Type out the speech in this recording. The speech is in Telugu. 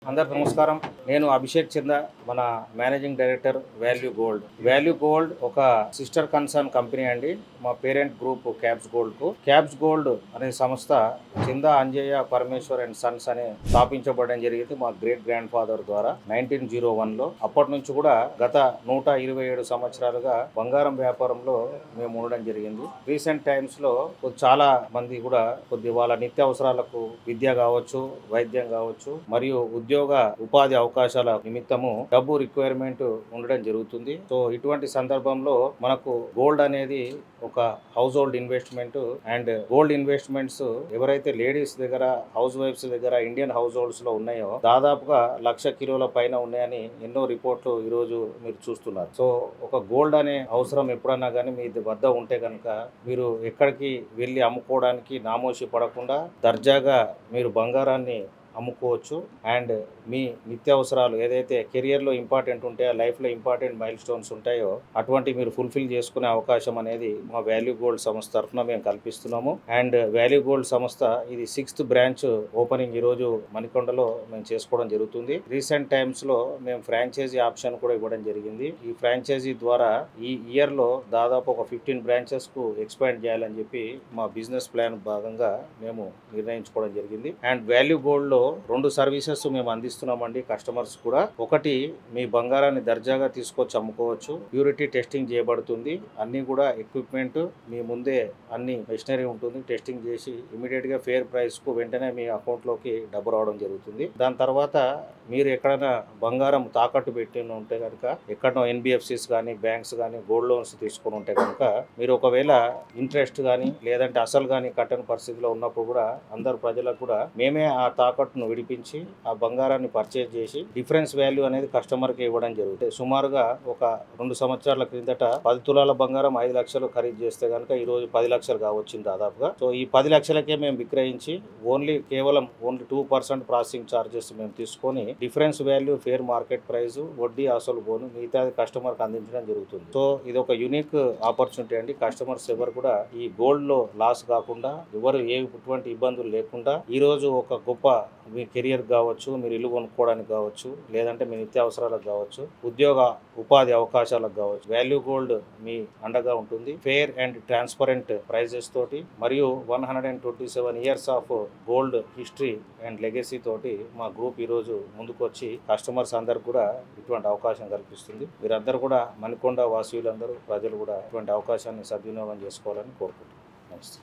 అందరికి నమస్కారం. నేను అభిషేక్ చందా, మన managing director value gold. Value gold ఒక సిస్టర్ కన్సర్న్ కంపెనీ అండి. మా పేరెంట్ గ్రూప్ క్యాప్స్ గోల్డ్ కు. క్యాప్స్ గోల్డ్ అనే సంస్థ చందా అంజయ్య పరమేశ్వర్ అండ్ సన్స్ అని స్థాపించబడడం జరిగింది మా గ్రేట్ గ్రాండ్ ఫాదర్ ద్వారా 1901లో. అప్పటి నుంచి కూడా గత 127 సంవత్సరాలుగా బంగారం వ్యాపారంలో మేము ఉండడం జరిగింది. రీసెంట్ టైమ్స్ లో చాలా మంది కూడా వాళ్ళ నిత్యావసరాలకు విద్య కావచ్చు, వైద్యం కావచ్చు, మరియు ఉపాధి అవకాశాల నిమిత్తము డబ్బు రిక్వైర్మెంట్ ఉండడం జరుగుతుంది. సో ఇటువంటి సందర్భంలో మనకు గోల్డ్ అనేది ఒక house hold investment. And gold investments ఎవరైతే లేడీస్ దగ్గర, హౌస్ వైఫ్స్ దగ్గర ఇండియన్ హౌస్ హోల్డ్స్ లో ఉన్నాయో దాదాపుగా 1,00,000 కిలోల పైన ఉన్నాయని ఎన్నో రిపోర్ట్లు ఈ రోజు మీరు చూస్తున్నారు. సో ఒక గోల్డ్ అనే అవసరం ఎప్పుడన్నా కానీ మీ వద్ద ఉంటే కనుక మీరు ఎక్కడికి వెళ్ళి అమ్ముకోవడానికి నామోషి పడకుండా దర్జాగా మీరు బంగారాన్ని అమ్ముకోవచ్చు. అండ్ మీ నిత్యావసరాలు ఏదైతే కెరియర్లో ఇంపార్టెంట్ ఉంటాయో, లైఫ్లో ఇంపార్టెంట్ మైల్ స్టోన్స్ ఉంటాయో అటువంటి మీరు ఫుల్ఫిల్ చేసుకునే అవకాశం అనేది మా వాల్యూ గోల్డ్ సంస్థ తరఫున మేము కల్పిస్తున్నాము. అండ్ వాల్యూ గోల్డ్ సంస్థ ఇది 6th బ్రాంచ్ ఓపెనింగ్ ఈరోజు మణికొండలో మేము చేసుకోవడం జరుగుతుంది. రీసెంట్ టైమ్స్లో మేము ఫ్రాంచైజీ ఆప్షన్ కూడా ఇవ్వడం జరిగింది. ఈ ఫ్రాంచైజీ ద్వారా ఈ ఇయర్లో దాదాపు ఒక 15 బ్రాంచెస్కు ఎక్స్పాండ్ చేయాలని చెప్పి మా బిజినెస్ ప్లాన్ భాగంగా మేము నిర్ణయించుకోవడం జరిగింది. అండ్ వాల్యూ గోల్డ్లో 2 సర్వీసెస్ మేము అందిస్తున్నామండి కస్టమర్స్ కూడా. ఒకటి, మీ బంగారాన్ని దర్జాగా తీసుకొచ్చి అమ్ముకోవచ్చు. ప్యూరిటీ టెస్టింగ్ చేయబడుతుంది. అన్ని కూడా ఎక్విప్మెంట్ మీ ముందే అన్ని మెషినరీ ఉంటుంది. టెస్టింగ్ చేసి ఇమీడియట్ గా ఫేర్ ప్రైస్ కు వెంటనే మీ అకౌంట్ లోకి డబ్బు రావడం జరుగుతుంది. దాని తర్వాత మీరు ఎక్కడైనా బంగారం తాకట్టు పెట్టి ఉంటే కనుక, ఎక్కడో ఎన్బిఎఫ్సిస్ కానీ, బ్యాంక్స్ కానీ గోల్డ్ లోన్స్ తీసుకుని ఉంటే కనుక, మీరు ఒకవేళ ఇంట్రెస్ట్ కానీ లేదంటే అసలు కానీ కట్టని పరిస్థితిలో ఉన్నప్పుడు కూడా అందరు ప్రజలకు కూడా మేమే ఆ తాకట్టును విడిపించి ఆ బంగారాన్ని పర్చేజ్ చేసి డిఫరెన్స్ వాల్యూ అనేది కస్టమర్కి ఇవ్వడం జరుగుతుంది. సుమారుగా ఒక 2 సంవత్సరాల క్రిందట 10 తులాల బంగారం 5 లక్షలు ఖరీదు చేస్తే కనుక ఈ రోజు 10 లక్షలు కావచ్చింది దాదాపుగా. సో ఈ 10 లక్షలకే మేము విక్రయించి కేవలం 2% ప్రాసెసింగ్ ఛార్జెస్ మేము తీసుకొని difference value, fair market price, వడ్డీ అసలు పోను మిగతా కస్టమర్కి అందించడం జరుగుతుంది. సో ఇది ఒక యూనిక్ ఆపర్చునిటీ అండి. కస్టమర్స్ ఎవరు కూడా ఈ గోల్డ్ లో లాస్ కాకుండా, ఎవరు ఎటువంటి ఇబ్బందులు లేకుండా ఈ రోజు ఒక గొప్ప మీ కెరియర్ కావచ్చు, మీరు ఇల్లు కొనుక్కోవడానికి కావచ్చు, లేదంటే మీ నిత్యావసరాలకు కావచ్చు, ఉపాధి అవకాశాలకు కావచ్చు, వాల్యూ గోల్డ్ మీ అండగా ఉంటుంది. ఫేర్ అండ్ ట్రాన్స్పరెంట్ ప్రైజెస్ తోటి మరియు 127 years of gold history and legacy తోటి మా గ్రూప్ ఈరోజు ముందుకు వచ్చి కస్టమర్స్ అందరికి కూడా ఇటువంటి అవకాశం కల్పిస్తుంది. మీరందరూ కూడా మణికొండ వాసీయులందరూ, ప్రజలు కూడా ఇటువంటి అవకాశాన్ని సద్వినియోగం చేసుకోవాలని కోరుకుంటున్నాను. నమస్తే.